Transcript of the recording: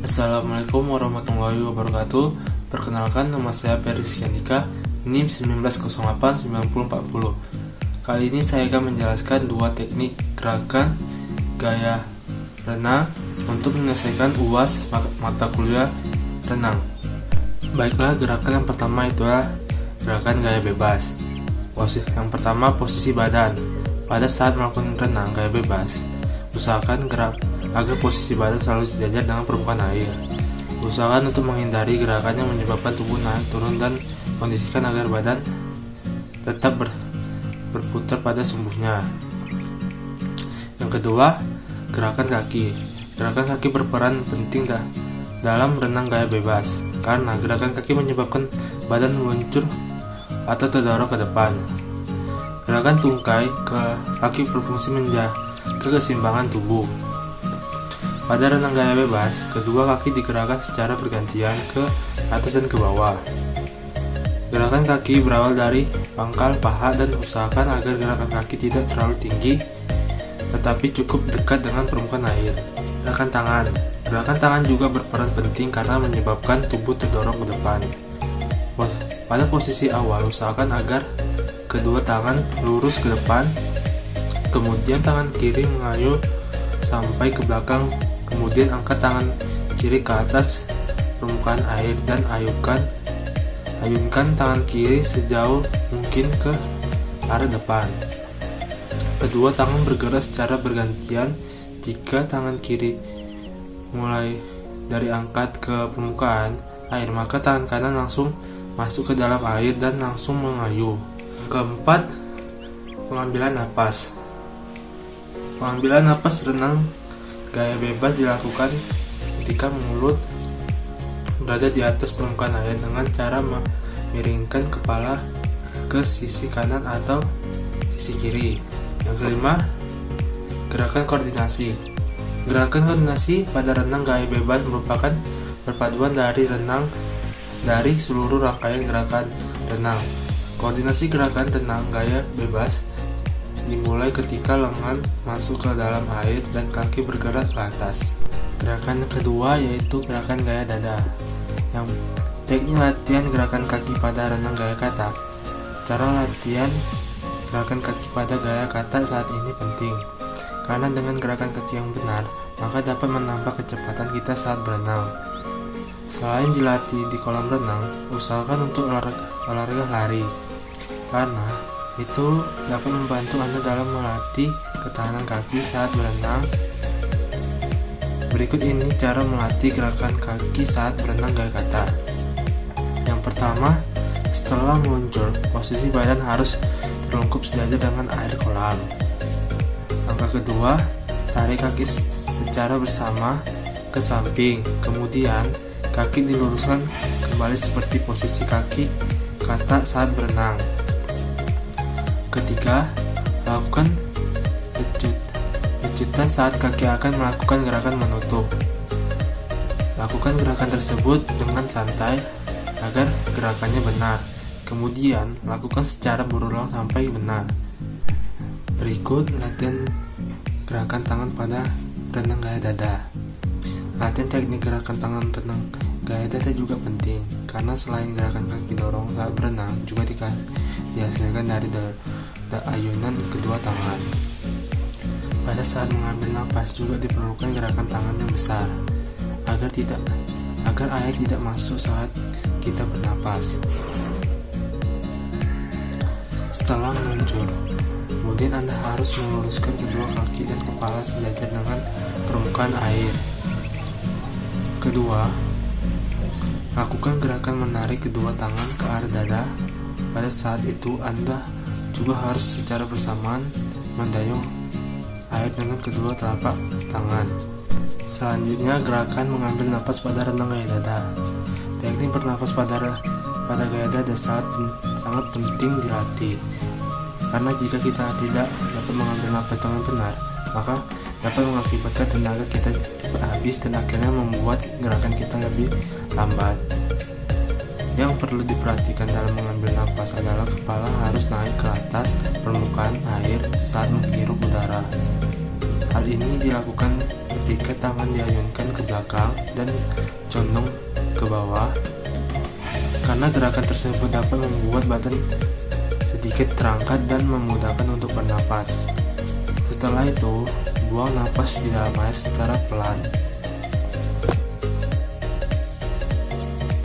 Assalamualaikum warahmatullahi wabarakatuh. Perkenalkan, nama saya Ferry Siandika, NIM 19089040. Kali ini saya akan menjelaskan dua teknik gerakan gaya renang untuk menyelesaikan UAS mata kuliah renang. Baiklah, gerakan yang pertama itu adalah gerakan gaya bebas. Yang pertama, posisi badan. Pada saat melakukan renang gaya bebas, usahakan agar posisi badan selalu sejajar dengan permukaan air. Usahakan untuk menghindari gerakan yang menyebabkan tubuh naik turun dan kondisikan agar badan tetap berputar pada sumbunya. Yang kedua, gerakan kaki. Gerakan kaki berperan penting dalam renang gaya bebas, karena gerakan kaki menyebabkan badan meluncur atau terdorong ke depan. Gerakan tungkai ke kaki berfungsi menjaga keseimbangan tubuh. Pada renang gaya bebas, kedua kaki digerakkan secara bergantian ke atas dan ke bawah. Gerakan kaki berawal dari pangkal paha dan usahakan agar gerakan kaki tidak terlalu tinggi tetapi cukup dekat dengan permukaan air. Gerakan tangan. Gerakan tangan juga berperan penting karena menyebabkan tubuh terdorong ke depan. Pada posisi awal, usahakan agar kedua tangan lurus ke depan, kemudian tangan kiri mengayuh sampai ke belakang. Kemudian angkat tangan kiri ke atas permukaan air dan ayunkan tangan kiri sejauh mungkin ke arah depan. Kedua tangan bergerak secara bergantian. Jika tangan kiri mulai dari angkat ke permukaan air, maka tangan kanan langsung masuk ke dalam air dan langsung mengayuh. Keempat, pengambilan napas. Pengambilan napas renang gaya bebas dilakukan ketika mulut berada di atas permukaan air dengan cara memiringkan kepala ke sisi kanan atau sisi kiri. Yang kelima, gerakan koordinasi. Gerakan koordinasi pada renang gaya bebas merupakan perpaduan dari seluruh rangkaian gerakan renang. Koordinasi gerakan renang gaya bebas dimulai ketika lengan masuk ke dalam air dan kaki bergerak ke atas. Gerakan kedua yaitu gerakan gaya dada. Yang teknik latihan gerakan kaki pada renang gaya kata. Cara latihan gerakan kaki pada gaya kata saat ini penting, karena dengan gerakan kaki yang benar, maka dapat menambah kecepatan kita saat berenang. Selain dilatih di kolam renang, usahakan untuk olahraga lari, karena itu dapat membantu Anda dalam melatih ketahanan kaki saat berenang. Berikut ini cara melatih gerakan kaki saat berenang gaya kata. Yang pertama, setelah meluncur, posisi badan harus terlungkup sejajar dengan air kolam. Langkah kedua, tarik kaki secara bersama ke samping, kemudian kaki diluruskan kembali seperti posisi kaki kata saat berenang. Ketiga, lakukan pecutan saat kaki akan melakukan gerakan menutup. Lakukan gerakan tersebut dengan santai agar gerakannya benar. Kemudian, lakukan secara berulang sampai benar. Berikut latihan gerakan tangan pada renang gaya dada. Latihan teknik gerakan tangan renang gaya dada juga penting, karena selain gerakan kaki dorong saat berenang, juga dihasilkan dari ayunan kedua tangan. Pada saat mengambil napas juga diperlukan gerakan tangan yang besar agar air tidak masuk saat kita bernapas. Setelah meluncur, kemudian Anda harus meluruskan kedua kaki dan kepala sejajar dengan permukaan air. Kedua, lakukan gerakan menarik kedua tangan ke arah dada. Pada saat itu Anda juga harus secara bersamaan mendayung air dengan kedua telapak tangan. Selanjutnya, gerakan mengambil napas pada renang gaya dada. Teknik bernapas pada gaya dada sangat penting dilatih, karena jika kita tidak dapat mengambil napas dengan benar, maka dapat mengakibatkan tenaga kita cepat habis dan akhirnya membuat gerakan kita lebih lambat. Yang perlu diperhatikan dalam mengambil napas adalah kepala harus naik ke atas permukaan air saat menghirup udara. Hal ini dilakukan ketika tangan diayunkan ke belakang dan condong ke bawah, karena gerakan tersebut dapat membuat badan sedikit terangkat dan memudahkan untuk bernapas. Setelah itu, buang napas di dalam air secara pelan.